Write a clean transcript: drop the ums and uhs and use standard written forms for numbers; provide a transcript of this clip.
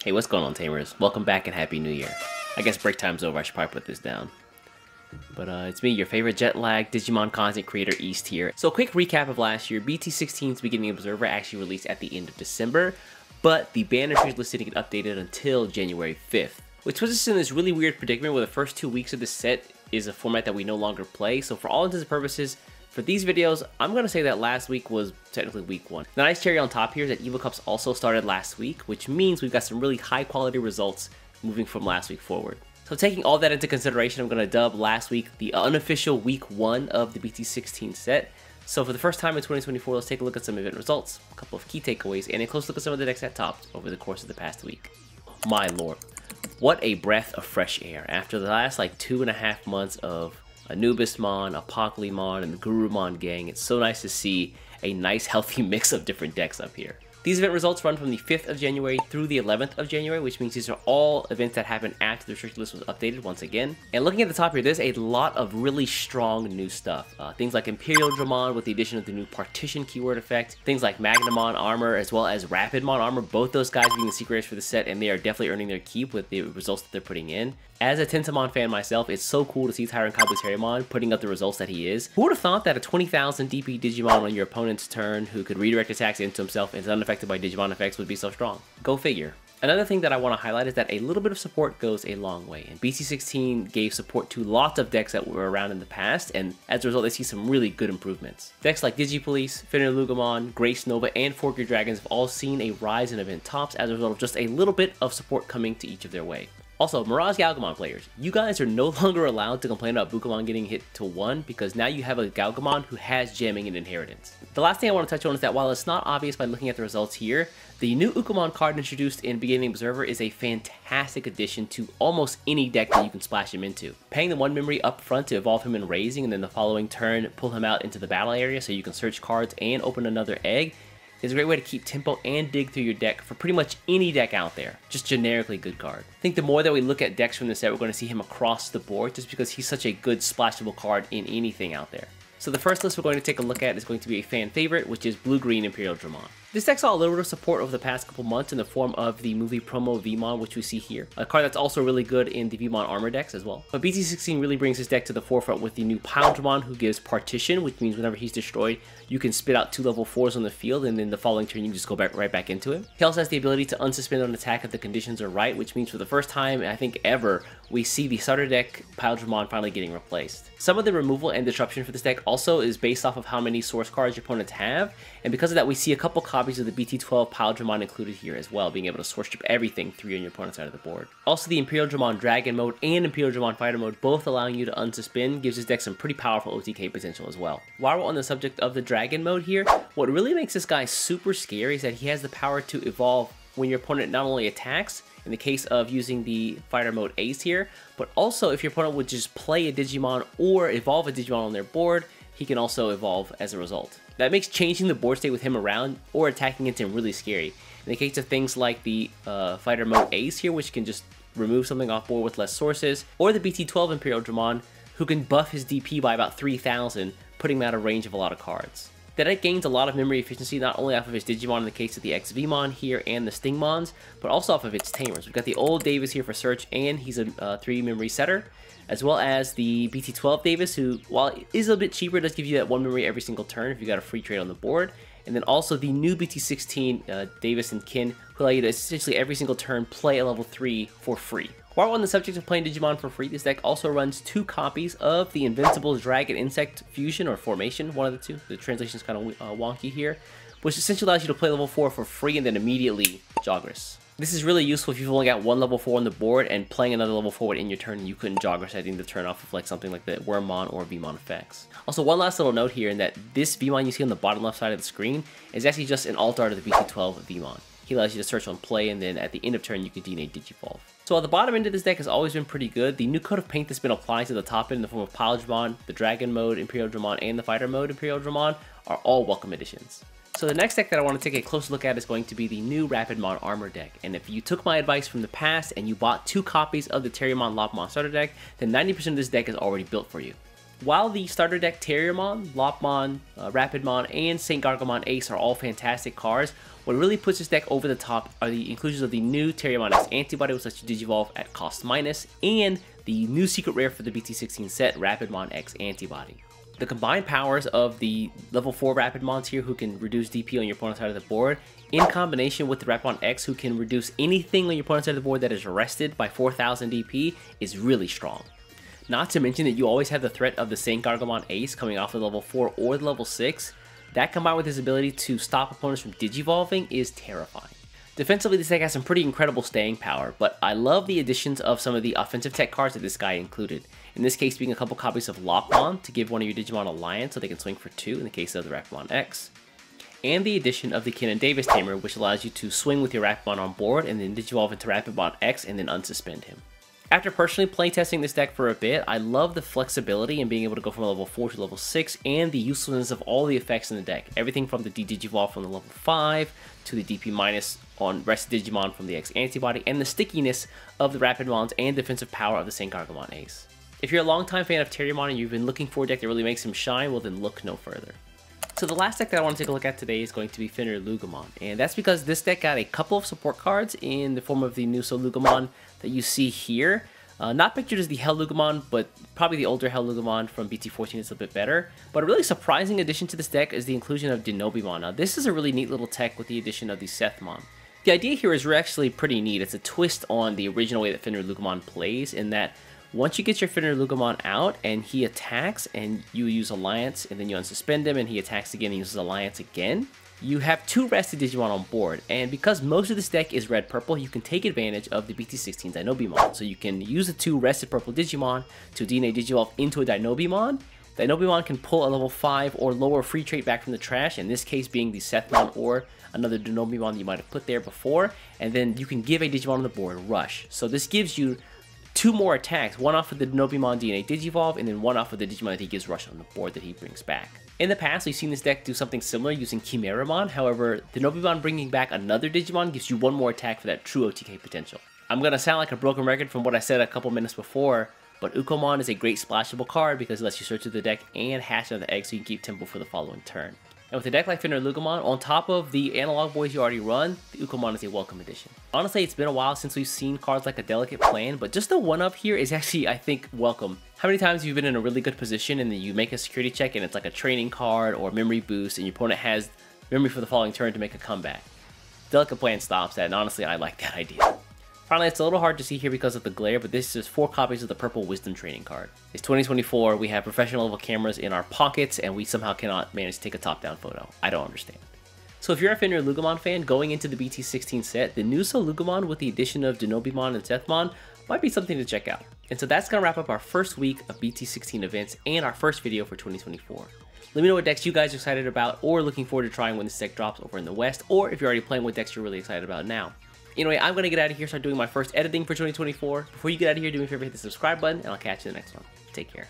Hey, what's going on, Tamers? Welcome back and Happy New Year. I guess break time's over, I should probably put this down. But it's me, your favorite jet lag Digimon content creator, East here. So a quick recap of last year, BT16's Beginning Observer actually released at the end of December, but the ban entries listed didn't get updated until January 5th. Which puts us in this really weird predicament where the first 2 weeks of the set is a format that we no longer play, so for all intents and purposes, for these videos, I'm going to say that last week was technically week 1. The nice cherry on top here is that Evo Cups also started last week, which means we've got some really high quality results moving from last week forward. So taking all that into consideration, I'm going to dub last week the unofficial week 1 of the BT16 set. So for the first time in 2024, let's take a look at some event results, a couple of key takeaways, and a close look at some of the decks that topped over the course of the past week. My lord, what a breath of fresh air. After the last like 2.5 months of Anubismon, Apocalypmon, and the Gurumon gang, it's so nice to see a nice healthy mix of different decks up here. These event results run from the 5th of January through the 11th of January, which means these are all events that happened after the restricted list was updated once again. And looking at the top here, there's a lot of really strong new stuff. Things like Imperial Dramon with the addition of the new Partition keyword effect, things like Magnamon armor as well as Rapidmon armor, both those guys being the secret rares for the set, and they are definitely earning their keep with the results that they're putting in. As a Tentamon fan myself, it's so cool to see Tyrant Kabuterimon putting up the results that he is. Who would have thought that a 20,000 DP Digimon on your opponent's turn who could redirect attacks into himself and is unaffected by Digimon effects would be so strong? Go figure. Another thing that I want to highlight is that a little bit of support goes a long way, and BT16 gave support to lots of decks that were around in the past, and as a result they see some really good improvements. Decks like Digipolice, Fenriloogamon, Grace Nova, and Fork Your Dragons have all seen a rise in event tops as a result of just a little bit of support coming to each of their way. Also, Mirage Galgamon players, you guys are no longer allowed to complain about Bukamon getting hit to 1 because now you have a Galgamon who has jamming and inheritance. The last thing I want to touch on is that while it's not obvious by looking at the results here, the new Ukamon card introduced in Beginning Observer is a fantastic addition to almost any deck that you can splash him into. Paying the 1 memory up front to evolve him in Raising and then the following turn pull him out into the battle area so you can search cards and open another egg is a great way to keep tempo and dig through your deck for pretty much any deck out there. Just generically good card. I think the more that we look at decks from the set, we're going to see him across the board just because he's such a good splashable card in anything out there. So the first list we're going to take a look at is going to be a fan favorite, which is Blue-Green Imperial Dramon. This deck saw a little bit of support over the past couple months in the form of the movie promo Vmon, which we see here. A card that's also really good in the Vmon armor decks as well. But BT16 really brings this deck to the forefront with the new Pile Dramon, who gives Partition, which means whenever he's destroyed, you can spit out 2 level 4s on the field, and then the following turn you can just go right back into him. He also has the ability to unsuspend an attack if the conditions are right, which means for the first time, I think ever, we see the starter deck Pile Dramon finally getting replaced. Some of the removal and disruption for this deck also is based off of how many source cards your opponents have, and because of that we see a couple copies of the BT12 Pile Dramon included here as well, being able to source strip everything 3 on your opponent's side of the board. Also the Imperial Dramon Dragon mode and Imperial Dramon Fighter mode, both allowing you to unsuspend, gives this deck some pretty powerful OTK potential as well. While we're on the subject of the Dragon mode here, what really makes this guy super scary is that he has the power to evolve when your opponent not only attacks, in the case of using the Fighter mode Ace here, but also if your opponent would just play a Digimon or evolve a Digimon on their board, he can also evolve as a result. That makes changing the board state with him around or attacking into him really scary. In the case of things like the Fighter mode Ace here, which can just remove something off board with less sources, or the BT12 Imperial Dramon, who can buff his DP by about 3,000, putting him out of range of a lot of cards. The deck gains a lot of memory efficiency not only off of its Digimon in the case of the XVmon here and the Stingmons, but also off of its Tamers. We've got the old Davis here for search, and he's a 3 memory setter, as well as the BT12 Davis, who, while it is a bit cheaper, does give you that 1 memory every single turn if you got a free trade on the board. And then also the new BT16 Davis and Kin, who allow you to essentially every single turn play a level 3 for free. While on the subject of playing Digimon for free, this deck also runs 2 copies of the Invincible Dragon Insect Fusion or Formation, one of the two. The translation is kind of wonky here, which essentially allows you to play level 4 for free and then immediately Jogress. This is really useful if you've only got 1 level 4 on the board and playing another level 4 in your turn, you couldn't Jogress at the end of the turn off of like something like the Wormmon or Vmon effects. Also, one last little note here in that this Vmon you see on the bottom left side of the screen is actually just an alt art of the BT12 Vmon. He allows you to search on play, and then at the end of turn you can DNA Digivolve. So at the bottom end of this deck has always been pretty good. The new coat of paint that's been applied to the top end in the form of Pile Dramon, the Dragon mode Imperial Dramon, and the Fighter mode Imperial Dramon are all welcome additions. So the next deck that I want to take a close look at is going to be the new Rapidmon armor deck. And if you took my advice from the past and you bought 2 copies of the Terriermon Lopmon starter deck, then 90% of this deck is already built for you. While the starter deck Terriermon, Lopmon, Rapidmon, and St. Gargomon Ace are all fantastic cards, what really puts this deck over the top are the inclusions of the new Terriermon X Antibody, which lets you Digivolve at cost minus, and the new secret rare for the BT16 set, Rapidmon X Antibody. The combined powers of the level 4 Rapidmons here, who can reduce DP on your opponent's side of the board, in combination with the Rapidmon X, who can reduce anything on your opponent's side of the board that is arrested by 4000 DP, is really strong. Not to mention that you always have the threat of the St. Gargomon Ace coming off the level 4 or the level 6. That combined with his ability to stop opponents from Digivolving is terrifying. Defensively, this deck has some pretty incredible staying power, but I love the additions of some of the offensive tech cards that this guy included. In this case being a couple copies of Lopmon to give one of your Digimon Alliance so they can swing for 2 in the case of the Rapidmon X. And the addition of the Kenan Davis Tamer, which allows you to swing with your Rapidmon on board and then Digivolve into Rapidmon X and then unsuspend him. After personally playtesting this deck for a bit, I love the flexibility in being able to go from level 4 to level 6 and the usefulness of all the effects in the deck. Everything from the D-Digivolve from the level 5 to the DP minus on Rested Digimon from the X Antibody and the stickiness of the Rapidmons and defensive power of the St. Gargomon Ace. If you're a longtime fan of Terriermon and you've been looking for a deck that really makes him shine, well then look no further. So the last deck that I want to take a look at today is going to be Fenriloogamon, and that's because this deck got a couple of support cards in the form of the new Solugamon that you see here. Not pictured as the Hellugamon, but probably the older Hellugamon from BT14 is a bit better. But a really surprising addition to this deck is the inclusion of Denobimon. Now this is a really neat little tech with the addition of the Sethmon. The idea here is actually pretty neat. It's a twist on the original way that Fenriloogamon plays, in that once you get your Fenriloogamon out and he attacks and you use Alliance and then you unsuspend him and he attacks again and uses Alliance again, you have 2 rested Digimon on board, and because most of this deck is red-purple, you can take advantage of the BT16 Dinobimon. So you can use the 2 rested purple Digimon to DNA Digivolve into a Dinobimon. Dinobimon can pull a level 5 or lower free trait back from the trash, in this case being the Sethmon or another Dinobimon that you might have put there before, and then you can give a Digimon on the board Rush. So this gives you 2 more attacks, one off of the Dinobimon DNA Digivolve, and then one off of the Digimon that he gives Rush on the board that he brings back. In the past, we've seen this deck do something similar using Chimeramon, however, Dinobimon bringing back another Digimon gives you 1 more attack for that true OTK potential. I'm gonna sound like a broken record from what I said a couple minutes before, but Ukomon is a great splashable card because it lets you search through the deck and hatch another egg so you can keep tempo for the following turn. And with a deck like Fenriloogamon, on top of the analog boys you already run, the Ukomon is a welcome addition. Honestly, it's been a while since we've seen cards like a Delicate Plan, but just the 1-up here is actually, I think, welcome. How many times have you been in a really good position and then you make a security check and it's like a training card or memory boost and your opponent has memory for the following turn to make a comeback? Delicate Plan stops that, and honestly, I like that idea. Finally, it's a little hard to see here because of the glare, but this is 4 copies of the purple Wisdom Training card. It's 2024, we have professional level cameras in our pockets, and we somehow cannot manage to take a top-down photo. I don't understand. So if you're a Fenriloogamon fan, going into the BT16 set, the new Solugamon with the addition of Denobimon and Sethmon might be something to check out. And so that's going to wrap up our first week of BT16 events and our first video for 2024. Let me know what decks you guys are excited about or looking forward to trying when this deck drops over in the West, or if you're already playing what decks you're really excited about now. Anyway, I'm going to get out of here, start doing my first editing for 2024. Before you get out of here, do me a favor, hit the subscribe button, and I'll catch you in the next one. Take care.